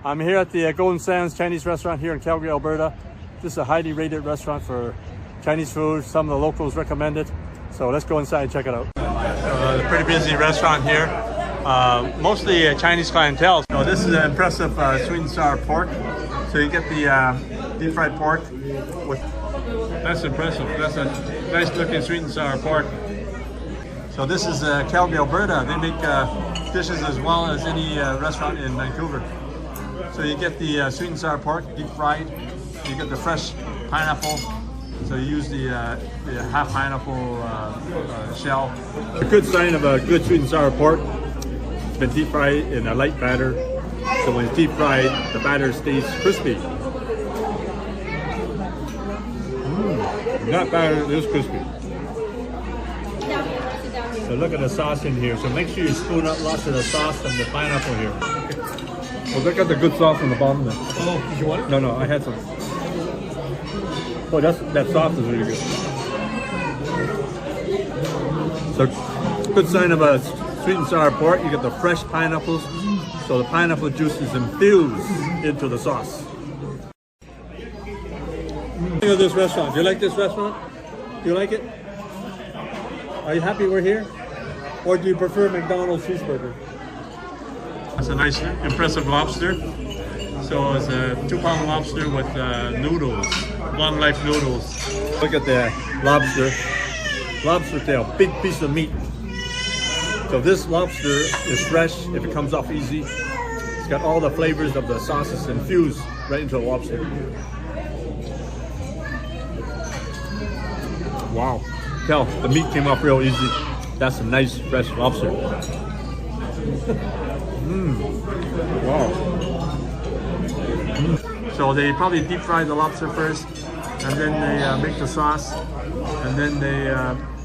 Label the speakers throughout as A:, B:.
A: I'm here at the Golden Sands Chinese restaurant here in Calgary, Alberta. This is a highly rated restaurant for Chinese food. Some of the locals recommend it. So let's go inside and check it out. It's a pretty busy restaurant here. Mostly Chinese clientele. So this is an impressive sweet and sour pork. So you get the deep fried pork with... That's impressive. That's a nice looking sweet and sour pork. So this is Calgary, Alberta. They make dishes as well as any restaurant in Vancouver. So you get the sweet and sour pork, deep fried. You get the fresh pineapple. So you use the half pineapple shell. A good sign of a good sweet and sour pork. It's been deep fried in a light batter. So when it's deep fried, the batter stays crispy. Not batter, it is crispy. So look at the sauce in here. So make sure you spoon up lots of the sauce from the pineapple here. Well, look at the good sauce on the bottom there.
B: Oh, did you want it?
A: No, I had some. Oh, that sauce is really good. So, good sign of a sweet and sour pork. You get the fresh pineapples, so the pineapple juice is infused into the sauce. Look at this restaurant. Do you like this restaurant? Do you like it? Are you happy we're here? Or do you prefer McDonald's cheeseburger? That's a nice, impressive lobster. So it's a 2-pound lobster with noodles, long life noodles. Look at the lobster. Lobster tail, big piece of meat. So this lobster is fresh if it comes off easy. It's got all the flavors of the sauces infused right into the lobster. Wow. Tell, the meat came off real easy. That's a nice fresh lobster. Wow. So they probably deep fry the lobster first, and then they make the sauce, and then they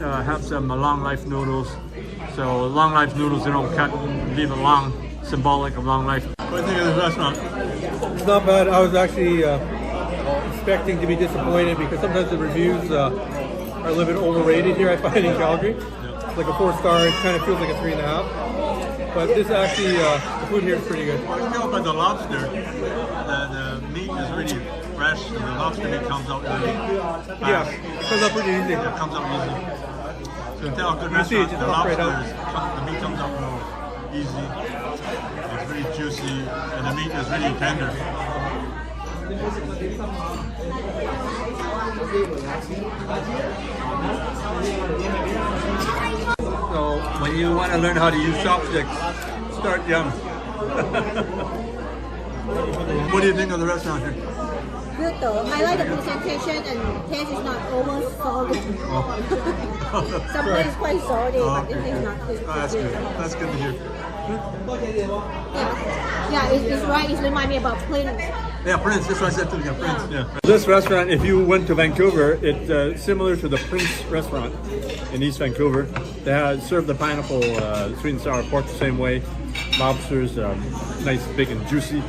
A: have some long life noodles. So long life noodles, they don't cut, leave it long, symbolic of long life. What do you think of this restaurant?
B: It's not bad. I was actually expecting to be disappointed because sometimes the reviews are a little bit overrated here, I find, in Calgary. It's like a 4-star, it kind of feels like a 3.5. But this actually, the food here is pretty good.
A: What do you feel about the lobster? The meat is really fresh, and the lobster meat comes out really fast.
B: Yeah, it comes out pretty easy.
A: It comes out easy. So you tell a good restaurant, the the meat comes out real easy. It's very juicy, and the meat is really tender. So when you want to learn how to use chopsticks, start young. What do you think of the restaurant here?
C: Good though. I like the presentation and taste is not over salty.
A: Oh.
C: Some place is quite salty, but this is not too.
A: Oh, that's good. That's good to hear.
C: Yeah, it's right. It reminds me about Prince.
A: Yeah, Prince. That's what I said too. Yeah, Prince. Yeah. This restaurant, if you went to Vancouver, it's similar to the Prince restaurant in East Vancouver. They serve the pineapple sweet and sour pork the same way. Lobsters, nice, big and juicy.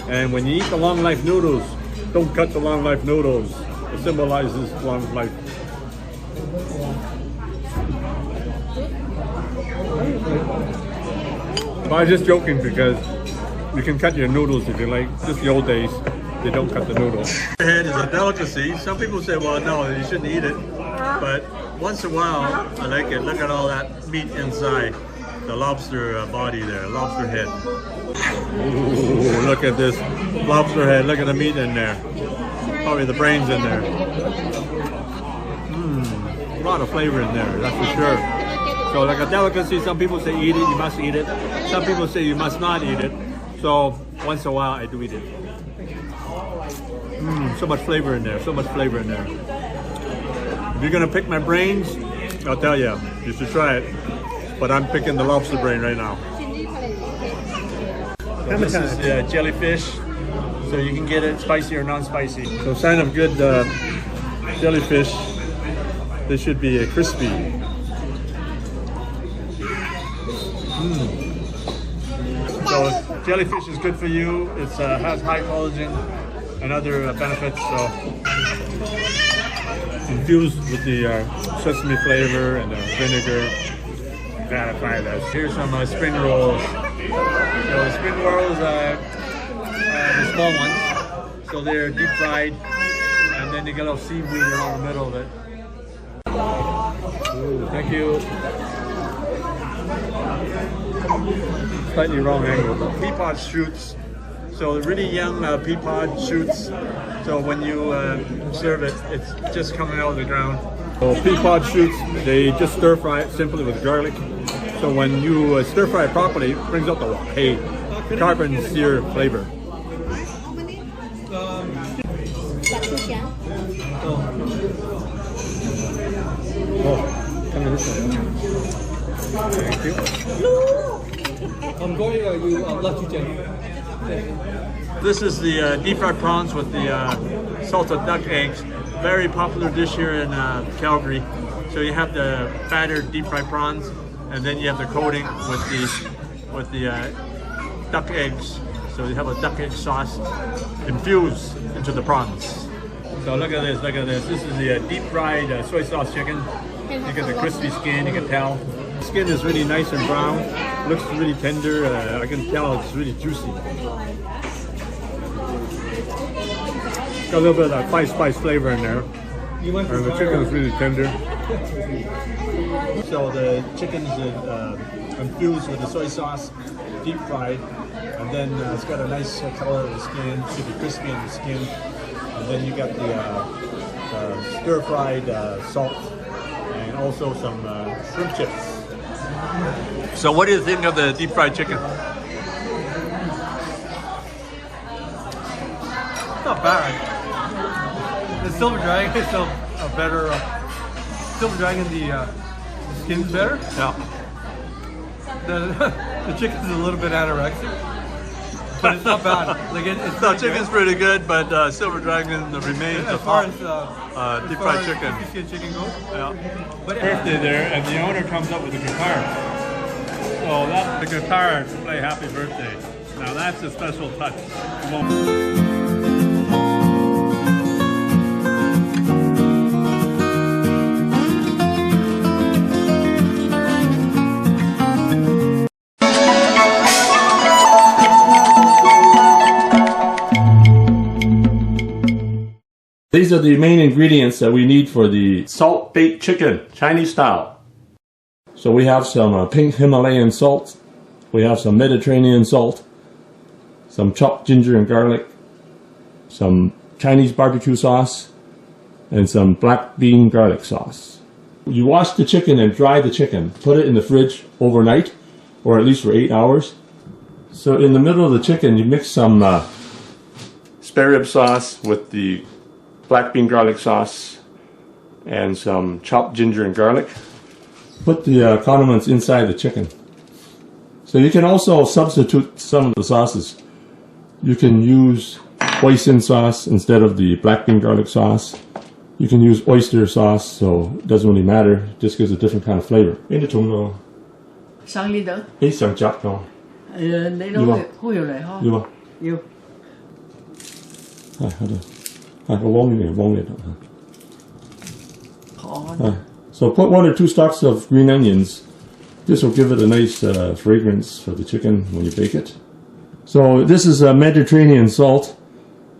A: And when you eat the long life noodles, don't cut the long life noodles. It symbolizes long life. But I was just joking because you can cut your noodles if you like. Just the old days, they don't cut the noodles. Head is a delicacy. Some people say, well, no, you shouldn't eat it. But once in a while, I like it. Look at all that meat inside. The lobster body there, lobster head. Ooh, look at this lobster head. Look at the meat in there. Probably the brains in there. A lot of flavor in there, that's for sure. So like a delicacy, some people say eat it, you must eat it. Some people say you must not eat it. So once in a while I do eat it. So much flavor in there, so much flavor in there. If you're gonna pick my brains, I'll tell you, you should try it. But I'm picking the lobster brain right now. So this is jellyfish, so you can get it spicy or non-spicy. So sign of good jellyfish, they should be crispy. So jellyfish is good for you. It has high collagen and other benefits. So infused with the sesame flavor and the vinegar. Gotta try this. Here's some spring rolls. So spring rolls, the small ones. So they're deep fried, and then you get a little seaweed around the middle of it. Ooh, thank you. Slightly wrong angle. Pea pod shoots. So really young pea pod shoots. So when you serve it, it's just coming out of the ground. So pea pod shoots, they just stir fry it simply with garlic. So when you stir fry it properly, it brings out the carbon sear flavor. Oh, come to this one. Thank you.
B: I'm going to love you, Jenny.
A: This is the deep fried prawns with the salted duck eggs. Very popular dish here in Calgary. So you have the fatter deep fried prawns, and then you have the coating with the duck eggs. So you have a duck egg sauce infused into the prawns. So look at this, look at this. This is the deep fried soy sauce chicken. You get the crispy skin, you can tell. The skin is really nice and brown. Looks really tender. I can tell it's really juicy. Got a little bit of that spice flavor in there. And the chicken is really tender. So the chicken is infused with the soy sauce, deep fried. And then it's got a nice color of the skin, should be crispy in the skin. And then you got the stir-fried salt and also some shrimp chips. So what do you think of the deep fried chicken?
B: It's not bad. The silver dragon is still a better. Silver dragon, the skin's better.
A: Yeah.
B: The chicken's a little bit anorexic, but it's not bad. Like it's
A: no, chicken's pretty good, but silver dragon remains
B: as far as
A: deep fried chicken.
B: Chicken goes.
A: Yeah.
B: But
A: Birthday there, and the owner comes up with a guitar. So that's the guitar to play Happy Birthday. Now that's a special touch. These are the main ingredients that we need for the salt baked chicken, Chinese style. So we have some pink Himalayan salt, we have some Mediterranean salt, some chopped ginger and garlic, some Chinese BBQ sauce, and some black bean garlic sauce. You wash the chicken and dry the chicken. Put it in the fridge overnight, or at least for 8 hours. So in the middle of the chicken, you mix some spare rib sauce with the black bean garlic sauce and some chopped ginger and garlic. Put the condiments inside the chicken. So you can also substitute some of the sauces. You can use hoisin sauce instead of the black bean garlic sauce. You can use oyster sauce, so it doesn't really matter. It just gives a different kind of flavor.
D: 生呢度？
A: 你想夾㗎？
D: 你都會入嚟呵？
A: 要啊。
D: 要。
A: 係喺度，係我汪嚟度。
D: 好。
A: So put 1 or 2 stalks of green onions. This will give it a nice fragrance for the chicken when you bake it. So this is a Mediterranean salt.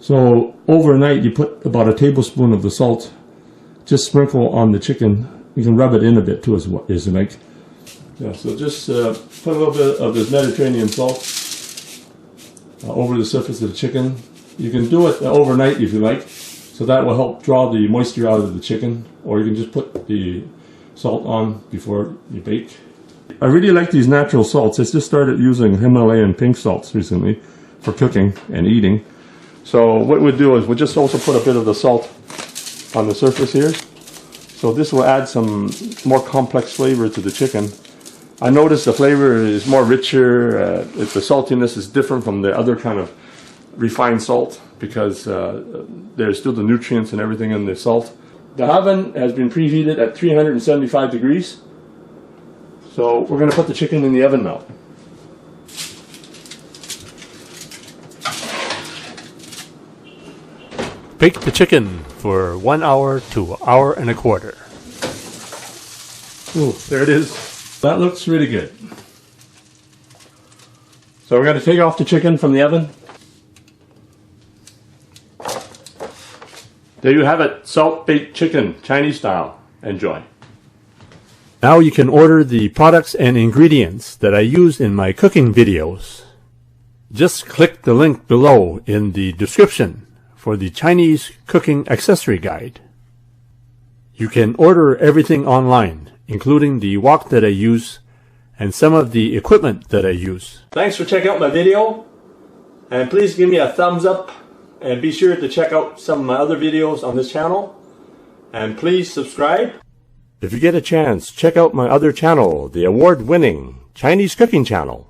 A: So overnight you put about a tablespoon of the salt. Just sprinkle on the chicken. You can rub it in a bit too as you like. Yeah, so just put a little bit of this Mediterranean salt over the surface of the chicken. You can do it overnight if you like. So that will help draw the moisture out of the chicken, or you can just put the salt on before you bake. I really like these natural salts. I just started using Himalayan pink salts recently for cooking and eating. So what we'll do is we'll just also put a bit of the salt on the surface here. So this will add some more complex flavor to the chicken. I noticed the flavor is more richer. The saltiness is different from the other kind of refined salt, because there's still the nutrients and everything in the salt. The oven has been preheated at 375 degrees. So we're going to put the chicken in the oven now. Bake the chicken for 1 hour to an hour and a quarter. Ooh, there it is. That looks really good. So we're going to take off the chicken from the oven. There you have it, salt-baked chicken, Chinese style. Enjoy. Now you can order the products and ingredients that I use in my cooking videos. Just click the link below in the description for the Chinese cooking accessory guide. You can order everything online, including the wok that I use and some of the equipment that I use. Thanks for checking out my video, and please give me a thumbs up, and be sure to check out some of my other videos on this channel, and please subscribe. If you get a chance, check out my other channel, the award-winning Chinese cooking channel.